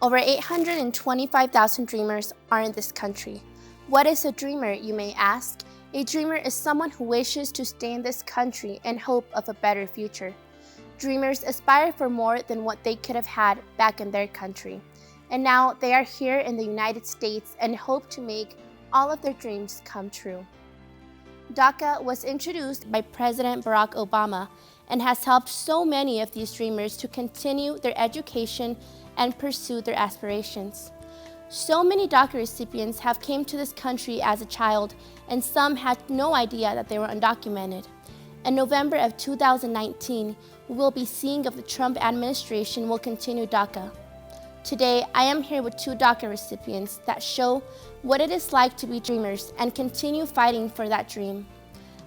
Over 825,000 dreamers are in this country. What is a dreamer, you may ask? A dreamer is someone who wishes to stay in this country in hope of a better future. Dreamers aspire for more than what they could have had back in their country. And now they are here in the United States and hope to make all of their dreams come true. DACA was introduced by President Barack Obama and has helped so many of these dreamers to continue their education and pursue their aspirations. So many DACA recipients have came to this country as a child, and some had no idea that they were undocumented. In November of 2019, we will be seeing if the Trump administration will continue DACA. Today, I am here with 2 DACA recipients that show what it is like to be dreamers and continue fighting for that dream.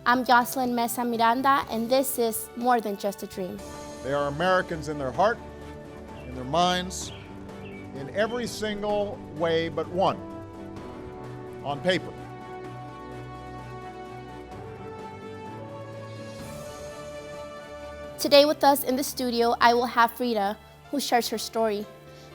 I'm Yoselin Meza Miranda, and this is More Than Just a Dream. They are Americans in their heart, in their minds, in every single way but one, on paper. Today with us in the studio, I will have Frida, who shares her story.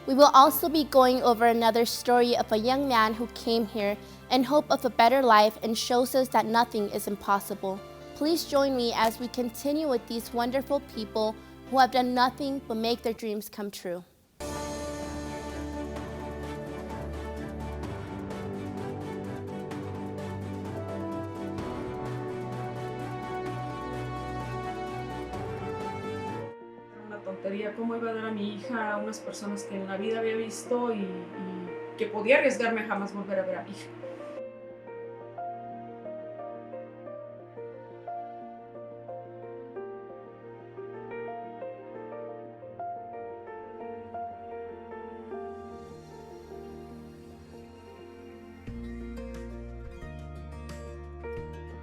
We will also be going over another story of a young man who came here in hope of a better life and shows us that nothing is impossible. Please join me as we continue with these wonderful people who have done nothing but make their dreams come true. Cómo iba a dar a mi hija a unas personas que en la vida había visto y que podía arriesgarme a jamás volver a ver a mi hija.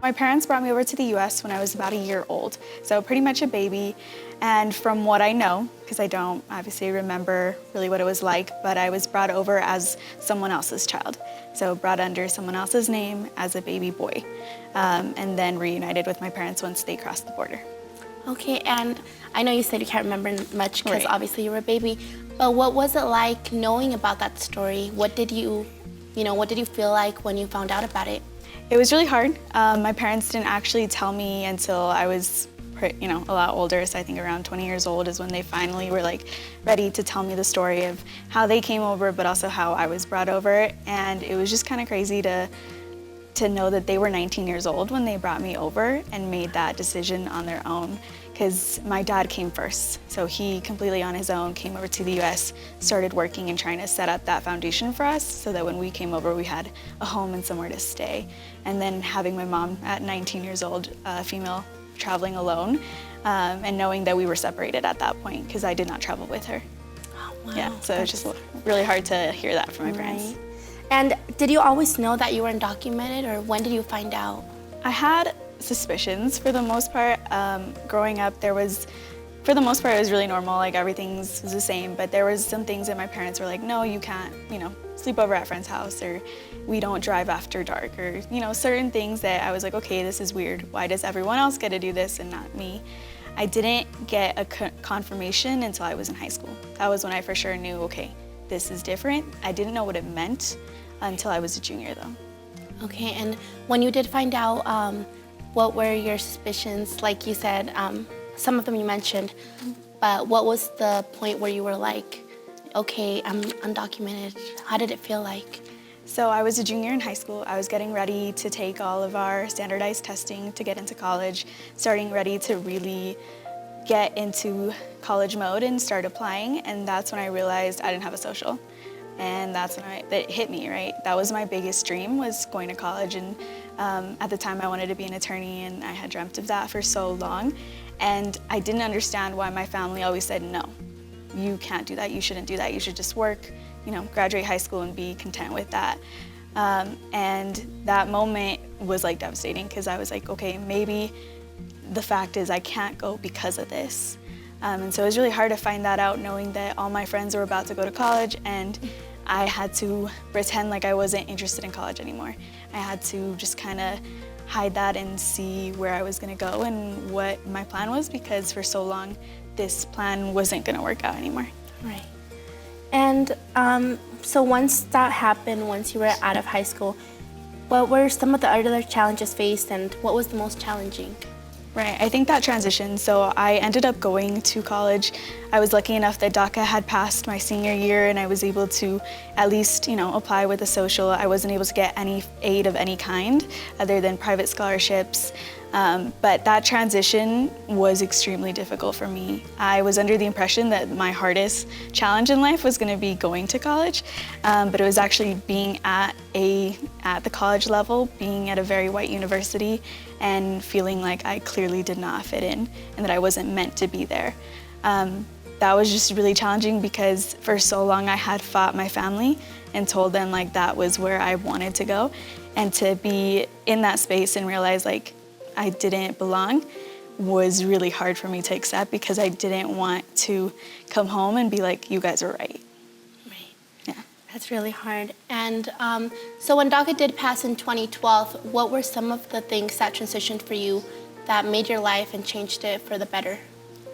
My parents brought me over to the US when I was about a year old, so pretty much a baby. And from what I know, because I don't obviously remember really what it was like, but I was brought over as someone else's child. So brought under someone else's name as a baby boy, and then reunited with my parents once they crossed the border. Okay, and I know you said you can't remember much because Right. obviously you were a baby, but what was it like knowing about that story? What did you feel like when you found out about it? It was really hard. My parents didn't actually tell me until I was a lot older, so I think around 20 years old is when they finally were ready to tell me the story of how they came over, but also how I was brought over. And it was just kind of crazy to know that they were 19 years old when they brought me over and made that decision on their own, because my dad came first. So he completely on his own came over to the US, started working and trying to set up that foundation for us so that when we came over, we had a home and somewhere to stay. And then having my mom at 19 years old, female, traveling alone, and knowing that we were separated at that point because I did not travel with her. Oh, wow. Yeah, so it was just really hard to hear that from my parents. Right. And did you always know that you were undocumented, or when did you find out? I had suspicions for the most part. Growing up, for the most part, it was really normal, everything was the same, but there was some things that my parents were like, no, you can't, sleep over at friend's house, or we don't drive after dark, or, certain things that I was like, okay, this is weird. Why does everyone else get to do this and not me? I didn't get a confirmation until I was in high school. That was when I for sure knew, okay, this is different. I didn't know what it meant until I was a junior, though. Okay, and when you did find out, what were your suspicions? Like you said, some of them you mentioned, but what was the point where you were like, okay, I'm undocumented? How did it feel like? So I was a junior in high school. I was getting ready to take all of our standardized testing to get into college, starting ready to really get into college mode and start applying, and that's when I realized I didn't have a social. And that's when it hit me, right? That was my biggest dream, was going to college, and at the time I wanted to be an attorney, and I had dreamt of that for so long, and I didn't understand why my family always said, no, you can't do that, you shouldn't do that, you should just work, graduate high school and be content with that. And that moment was devastating, because I was like, okay, maybe the fact is I can't go because of this. And so it was really hard to find that out, knowing that all my friends were about to go to college, and I had to pretend like I wasn't interested in college anymore. I had to just kind of hide that and see where I was going to go and what my plan was, because for so long this plan wasn't going to work out anymore. Right. And so once that happened, once you were out of high school, what were some of the other challenges faced and what was the most challenging? Right, I think that transition. So I ended up going to college. I was lucky enough that DACA had passed my senior year and I was able to at least, apply with a social. I wasn't able to get any aid of any kind other than private scholarships. But that transition was extremely difficult for me. I was under the impression that my hardest challenge in life was going to be going to college, but it was actually being at the college level, being at a very white university, and feeling like I clearly did not fit in and that I wasn't meant to be there. That was just really challenging because for so long I had fought my family and told them like that was where I wanted to go, and to be in that space and realize like I didn't belong was really hard for me to accept because I didn't want to come home and be like, you guys are right. Right. Yeah. That's really hard. And so when DACA did pass in 2012, what were some of the things that transitioned for you that made your life and changed it for the better?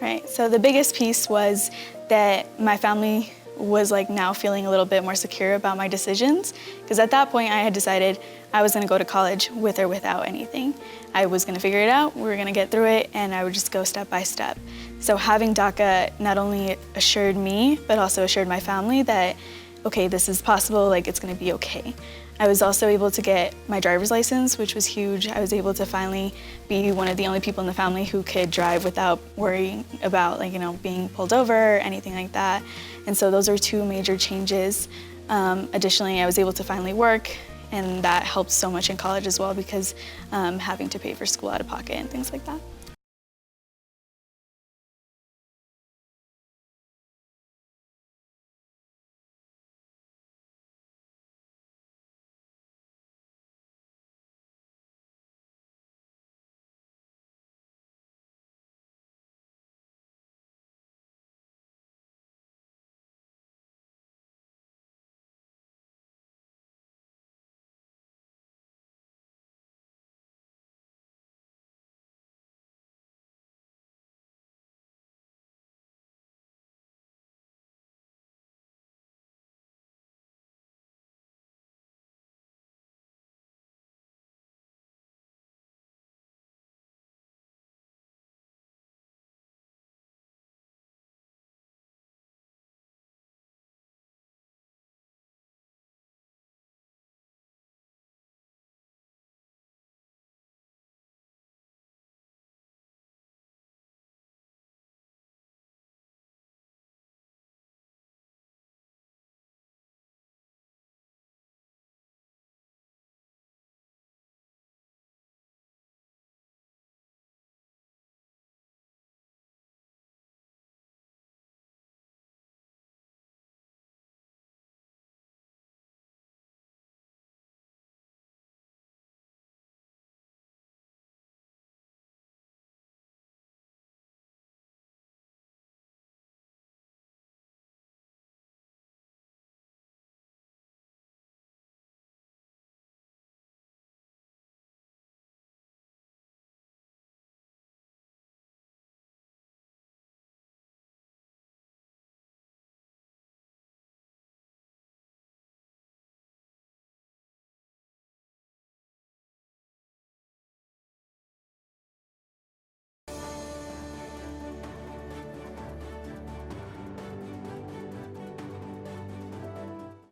Right, so the biggest piece was that my family was like now feeling a little bit more secure about my decisions, because at that point I had decided I was gonna go to college with or without anything. I was gonna figure it out, we were gonna get through it, and I would just go step by step. So having DACA not only assured me, but also assured my family that, okay, this is possible, like it's gonna be okay. I was also able to get my driver's license, which was huge. I was able to finally be one of the only people in the family who could drive without worrying about being pulled over or anything like that. And so those are two major changes. Additionally, I was able to finally work, and that helped so much in college as well because having to pay for school out of pocket and things like that.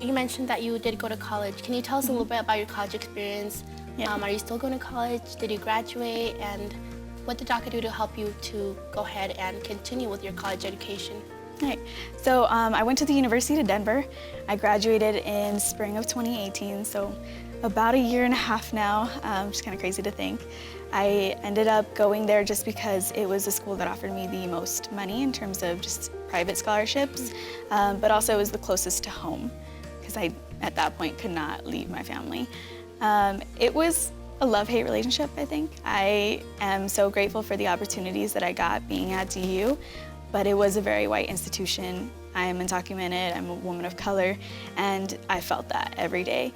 You mentioned that you did go to college. Can you tell us a little bit about your college experience? Yeah. Are you still going to college? Did you graduate? And what did DACA do to help you to go ahead and continue with your college education? Right. So I went to the University of Denver. I graduated in spring of 2018, so about a year and a half now, which is kind of crazy to think. I ended up going there just because it was a school that offered me the most money in terms of just private scholarships, but also it was the closest to home because I, at that point, could not leave my family. It was a love-hate relationship, I think. I am so grateful for the opportunities that I got being at DU, but it was a very white institution. I am undocumented, I'm a woman of color, and I felt that every day.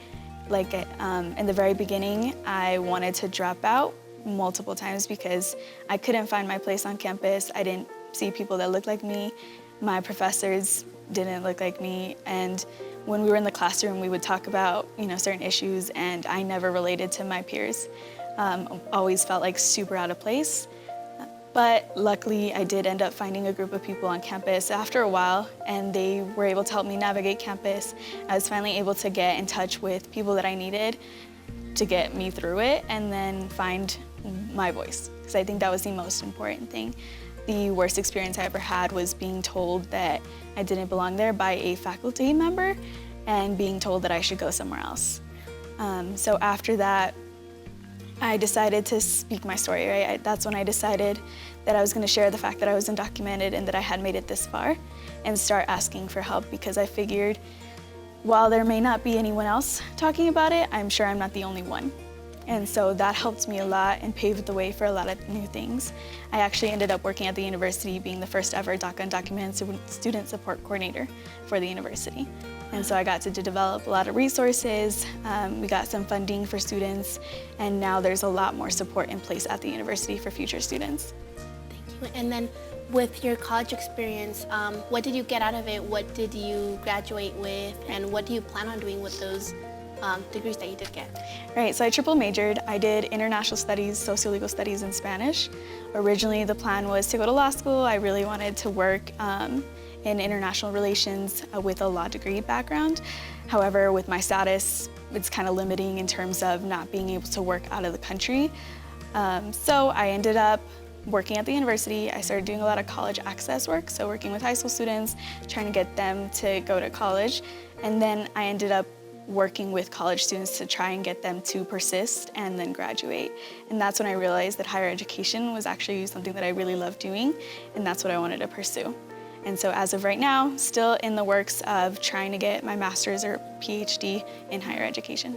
Like in the very beginning, I wanted to drop out multiple times because I couldn't find my place on campus. I didn't see people that looked like me. My professors didn't look like me. And when we were in the classroom, we would talk about, certain issues, and I never related to my peers. Always felt like super out of place. But luckily, I did end up finding a group of people on campus after a while, and they were able to help me navigate campus. I was finally able to get in touch with people that I needed to get me through it, and then find my voice, because I think that was the most important thing. The worst experience I ever had was being told that I didn't belong there by a faculty member and being told that I should go somewhere else. So after that, I decided to speak my story, right? That's when I decided that I was going to share the fact that I was undocumented and that I had made it this far, and start asking for help, because I figured while there may not be anyone else talking about it, I'm sure I'm not the only one. And so that helped me a lot and paved the way for a lot of new things. I actually ended up working at the university, being the first ever DACA undocumented student support coordinator for the university. And so I got to develop a lot of resources, we got some funding for students, and now there's a lot more support in place at the university for future students. Thank you. And then with your college experience, what did you get out of it? What did you graduate with? And what do you plan on doing with those degrees that you did get? Right, so I triple majored. I did international studies, socio-legal studies, and Spanish. Originally, the plan was to go to law school. I really wanted to work in international relations with a law degree background. However, with my status, it's kind of limiting in terms of not being able to work out of the country. So I ended up working at the university. I started doing a lot of college access work, so working with high school students, trying to get them to go to college. And then I ended up working with college students to try and get them to persist and then graduate. And that's when I realized that higher education was actually something that I really loved doing, and that's what I wanted to pursue. And so as of right now, still in the works of trying to get my master's or PhD in higher education.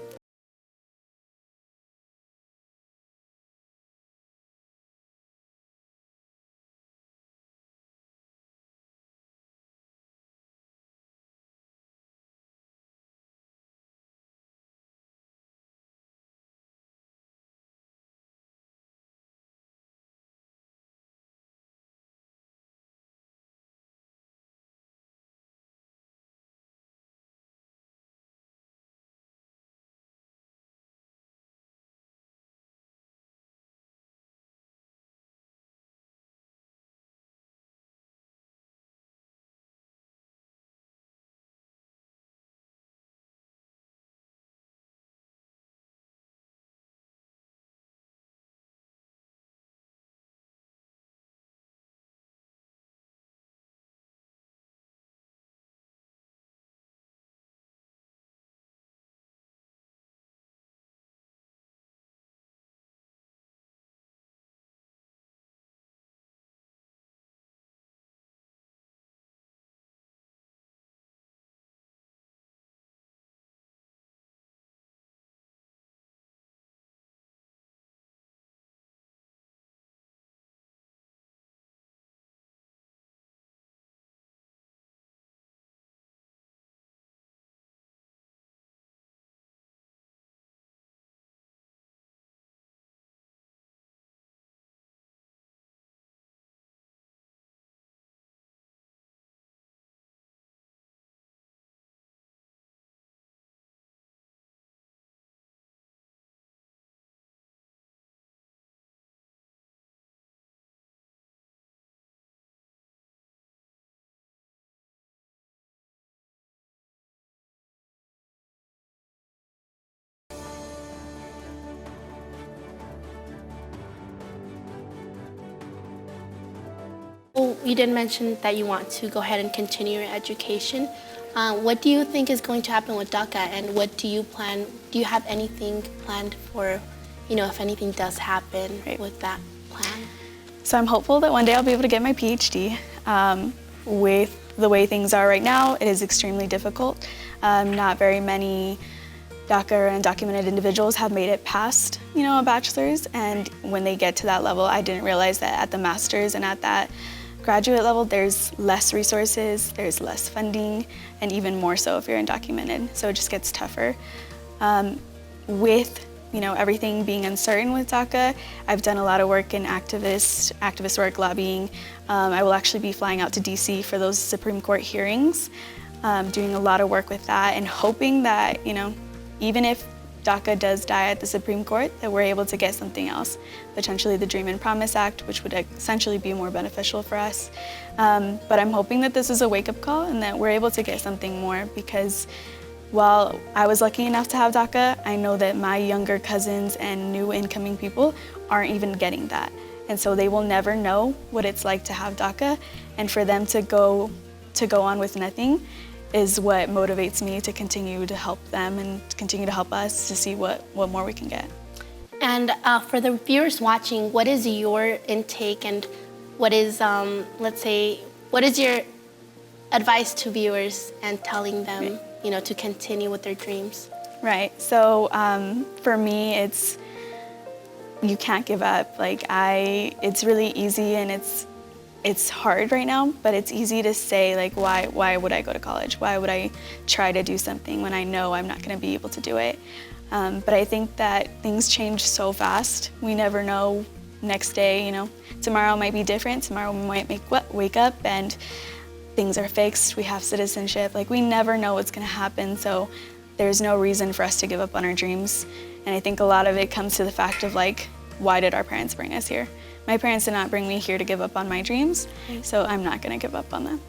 Well, you did mention that you want to go ahead and continue your education. What do you think is going to happen with DACA, and what do you plan? Do you have anything planned for, if anything does happen with that plan? So I'm hopeful that one day I'll be able to get my PhD. With the way things are right now, it is extremely difficult. Not very many DACA or undocumented individuals have made it past, a bachelor's, and when they get to that level, I didn't realize that at the master's and at that graduate level, there's less resources, there's less funding, and even more so if you're undocumented, so it just gets tougher. With everything being uncertain with DACA, I've done a lot of work in activist work, lobbying. I will actually be flying out to DC for those Supreme Court hearings, doing a lot of work with that and hoping that, even if DACA does die at the Supreme Court, that we're able to get something else, potentially the Dream and Promise Act, which would essentially be more beneficial for us. But I'm hoping that this is a wake-up call and that we're able to get something more, because while I was lucky enough to have DACA, I know that my younger cousins and new incoming people aren't even getting that. And so they will never know what it's like to have DACA, and for them to go on with nothing is what motivates me to continue to help them and continue to help us to see what more we can get. And for the viewers watching, what is your intake and what is, what is your advice to viewers and telling them, to continue with their dreams? Right, so for me, you can't give up. It's really easy and it's hard right now, but it's easy to say, why would I go to college? Why would I try to do something when I know I'm not gonna be able to do it? But I think that things change so fast. We never know next day, tomorrow might be different. Tomorrow we might wake up and things are fixed, we have citizenship. We never know what's gonna happen, so there's no reason for us to give up on our dreams. And I think a lot of it comes to the fact of why did our parents bring us here? My parents did not bring me here to give up on my dreams, so I'm not gonna give up on them.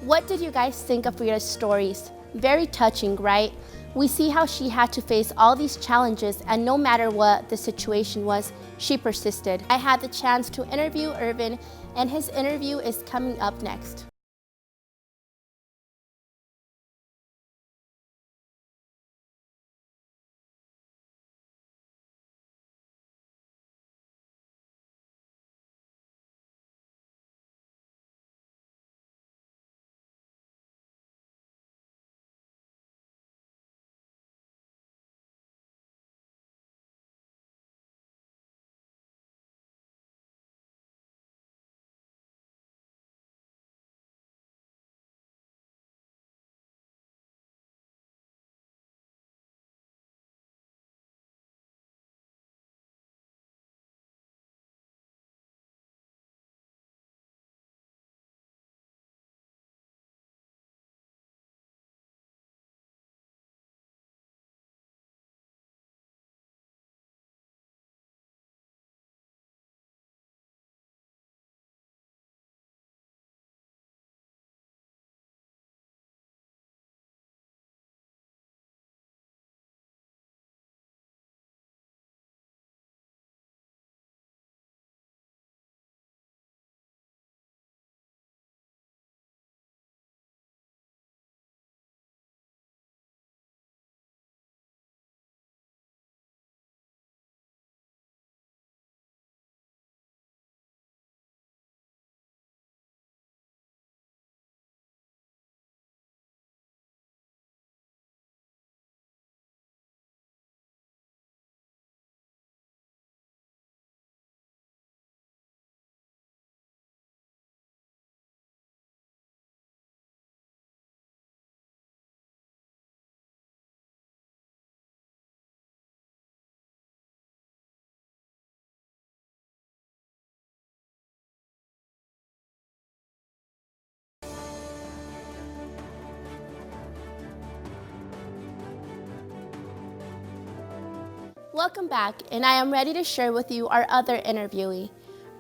What did you guys think of Frida's stories? Very touching, right? We see how she had to face all these challenges, and no matter what the situation was, she persisted. I had the chance to interview Irvin, and his interview is coming up next. Welcome back, and I am ready to share with you our other interviewee.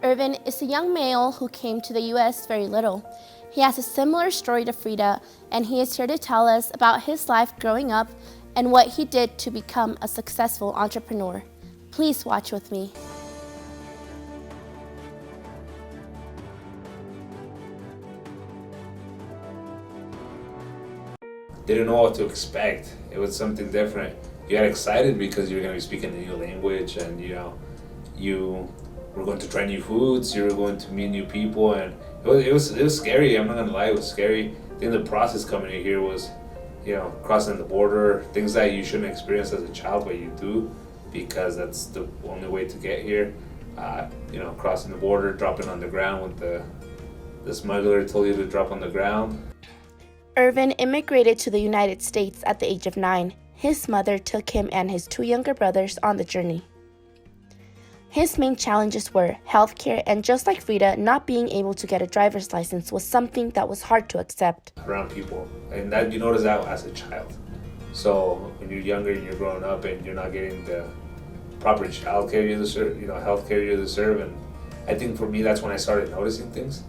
Irvin is a young male who came to the U.S. very little. He has a similar story to Frida, and he is here to tell us about his life growing up and what he did to become a successful entrepreneur. Please watch with me. Didn't know what to expect. It was something different. You got excited because you were going to be speaking a new language, and you were going to try new foods, you were going to meet new people, and it was scary. I'm not gonna lie, it was scary. I think the process coming here was, crossing the border, things that you shouldn't experience as a child, but you do, because that's the only way to get here. Crossing the border, dropping on the ground with the smuggler told you to drop on the ground. Irvin immigrated to the United States at the age of 9. his mother took him and his two younger brothers on the journey. His main challenges were healthcare, and just like Frida, not being able to get a driver's license was something that was hard to accept. Around people, and that you notice that as a child. So when you're younger and you're growing up and you're not getting the proper childcare you deserve, healthcare you deserve, and I think for me that's when I started noticing things.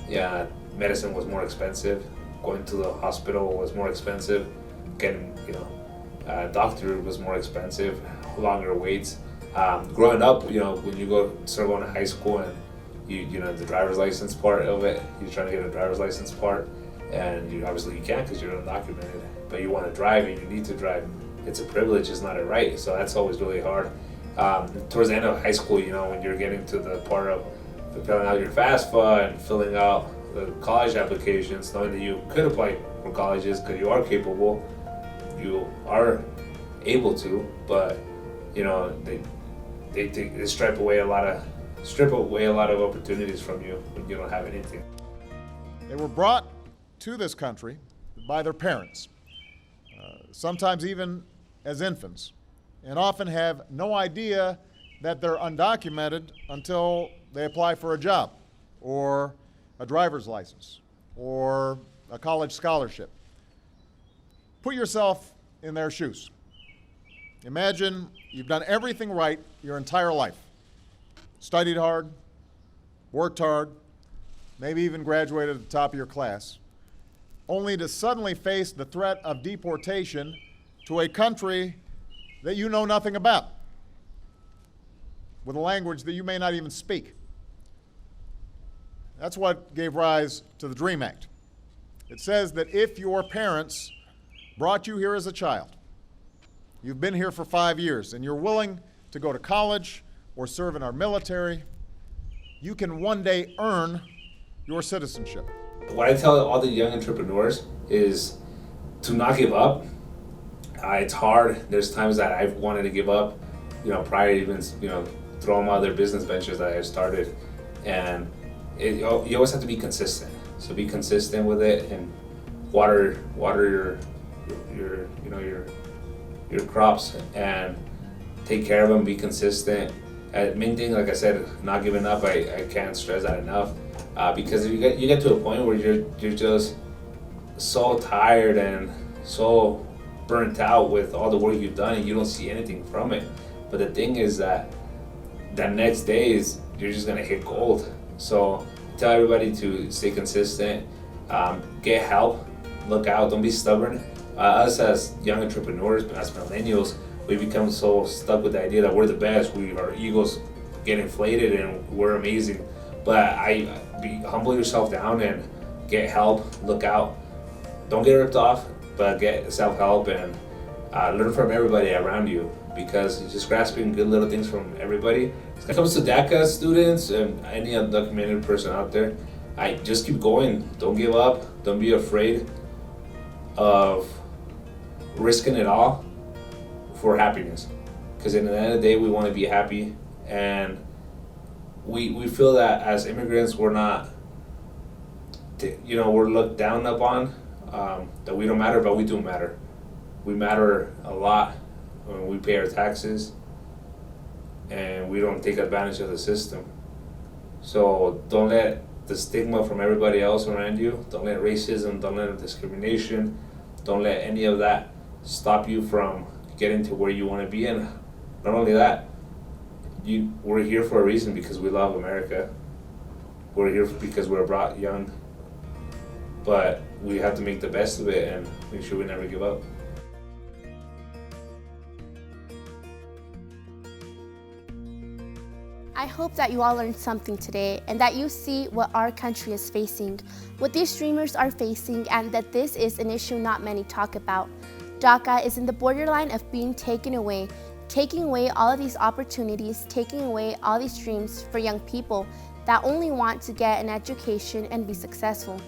Yeah, medicine was more expensive. Going to the hospital was more expensive. Getting, a doctor was more expensive. Longer waits. Growing up, when you start going to high school and the driver's license part of it, you're trying to get a driver's license part, and you can't because you're undocumented, but you want to drive and you need to drive. It's a privilege, it's not a right, so that's always really hard. Towards the end of high school, when you're getting to the part of filling out your FAFSA and filling out the college applications, knowing that you could apply for colleges because you are capable, you are able to, but they strip away a lot of opportunities from you when you don't have anything. They were brought to this country by their parents, sometimes even as infants, and often have no idea that they're undocumented until they apply for a job or a driver's license or a college scholarship. Put yourself in their shoes. Imagine you've done everything right your entire life. Studied hard, worked hard, maybe even graduated at the top of your class, only to suddenly face the threat of deportation to a country that you know nothing about, with a language that you may not even speak. That's what gave rise to the DREAM Act. It says that if your parents brought you here as a child, you've been here for 5 years, and you're willing to go to college or serve in our military, you can one day earn your citizenship. What I tell all the young entrepreneurs is to not give up. It's hard. There's times that I've wanted to give up, prior to even, throw my other business ventures that I started. And you always have to be consistent. So be consistent with it and water your crops and take care of them. Be consistent. Main thing, like I said, not giving up. I can't stress that enough. Because you get to a point where you're just so tired and so burnt out with all the work you've done and you don't see anything from it. But the thing is that next day you're just gonna hit gold. So tell everybody to stay consistent, get help, look out, don't be stubborn. Us as young entrepreneurs, as millennials, we become so stuck with the idea that we're the best. Our egos get inflated and we're amazing. But humble yourself down and get help, look out. Don't get ripped off, but get self-help and learn from everybody around you, because just grasping good little things from everybody. When it comes to DACA students and any undocumented person out there, I just keep going. Don't give up. Don't be afraid of risking it all for happiness. Because at the end of the day, we want to be happy, and we feel that as immigrants, we're not, we're looked down upon, that we don't matter, but we do matter. We matter a lot when we pay our taxes, and we don't take advantage of the system. So don't let the stigma from everybody else around you, don't let racism, don't let discrimination, don't let any of that stop you from getting to where you want to be. And not only that, we're here for a reason, because we love America. We're here because we're brought young, but we have to make the best of it and make sure we never give up. I hope that you all learned something today and that you see what our country is facing, what these dreamers are facing, and that this is an issue not many talk about. DACA is in the borderline of being taking away all of these opportunities, taking away all these dreams for young people that only want to get an education and be successful.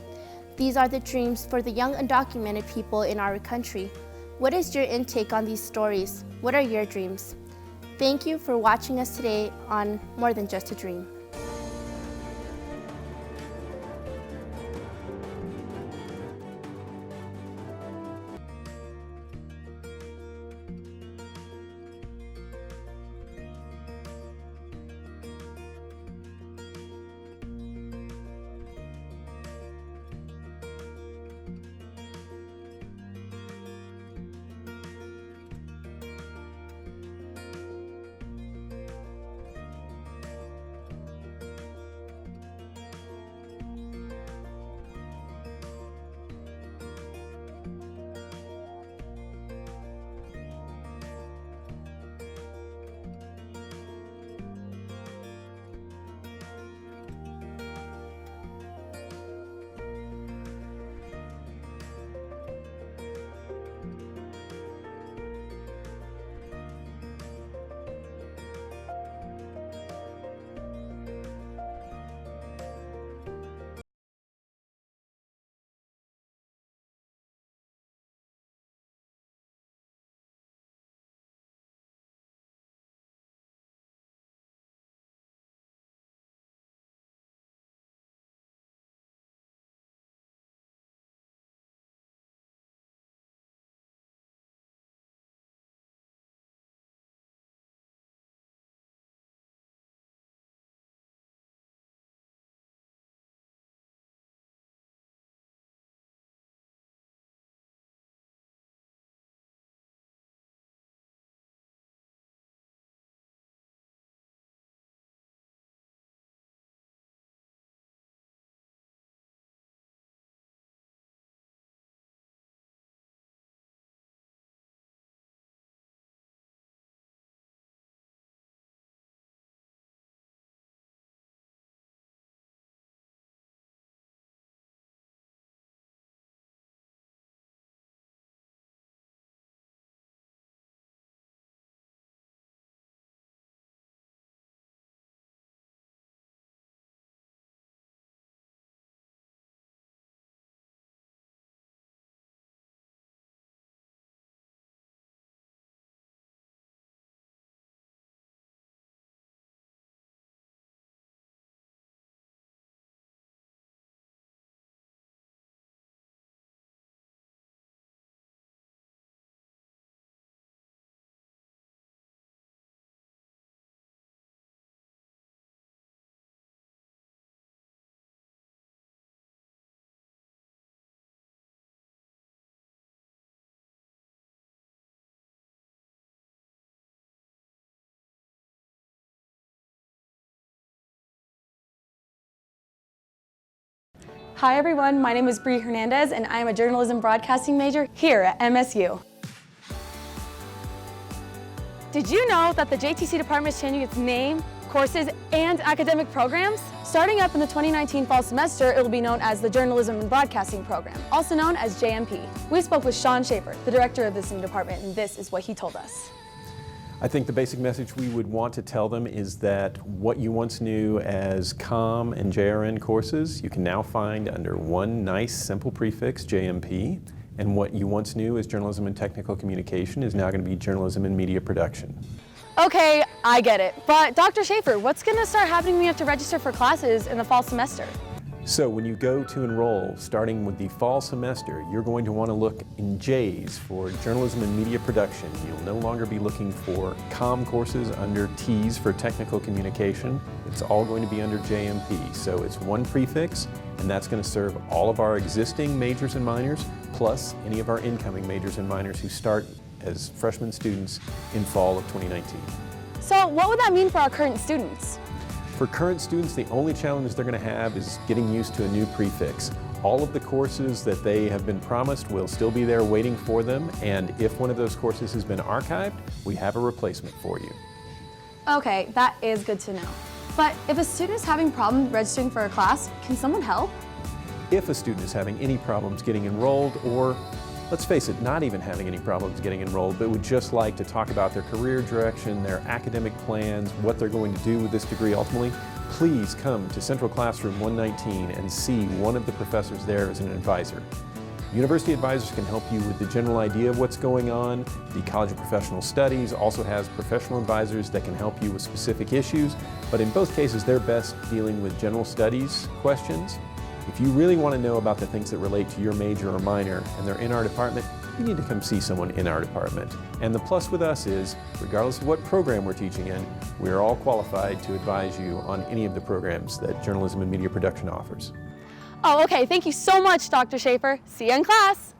These are the dreams for the young undocumented people in our country. What is your intake on these stories? What are your dreams? Thank you for watching us today on More Than Just a Dream. Hi everyone, my name is Bree Hernandez and I am a journalism broadcasting major here at MSU. Did you know that the JTC department is changing its name, courses, and academic programs? Starting up in the 2019 fall semester, it will be known as the Journalism and Broadcasting Program, also known as JMP. We spoke with Sean Schaefer, the director of this new department, and this is what he told us. I think the basic message we would want to tell them is that what you once knew as COM and JRN courses, you can now find under one nice simple prefix, JMP, and what you once knew as journalism and technical communication is now going to be journalism and media production. Okay, I get it, but Dr. Schaefer, what's going to start happening when you have to register for classes in the fall semester? So when you go to enroll, starting with the fall semester, you're going to want to look in J's for journalism and media production. You'll no longer be looking for COM courses under T's for technical communication. It's all going to be under JMP. So it's one prefix, and that's going to serve all of our existing majors and minors, plus any of our incoming majors and minors who start as freshman students in fall of 2019. So what would that mean for our current students? For current students, the only challenge they're going to have is getting used to a new prefix. All of the courses that they have been promised will still be there waiting for them, and if one of those courses has been archived, we have a replacement for you. Okay, that is good to know. But if a student is having problems registering for a class, can someone help? If a student is having any problems getting enrolled, or let's face it, not even having any problems getting enrolled, but would just like to talk about their career direction, their academic plans, what they're going to do with this degree ultimately, please come to Central Classroom 119 and see one of the professors there as an advisor. University advisors can help you with the general idea of what's going on. The College of Professional Studies also has professional advisors that can help you with specific issues, but in both cases they're best dealing with general studies questions. If you really want to know about the things that relate to your major or minor and they're in our department, you need to come see someone in our department. And the plus with us is, regardless of what program we're teaching in, we're all qualified to advise you on any of the programs that journalism and media production offers. Oh, okay, thank you so much, Dr. Schaefer. See you in class.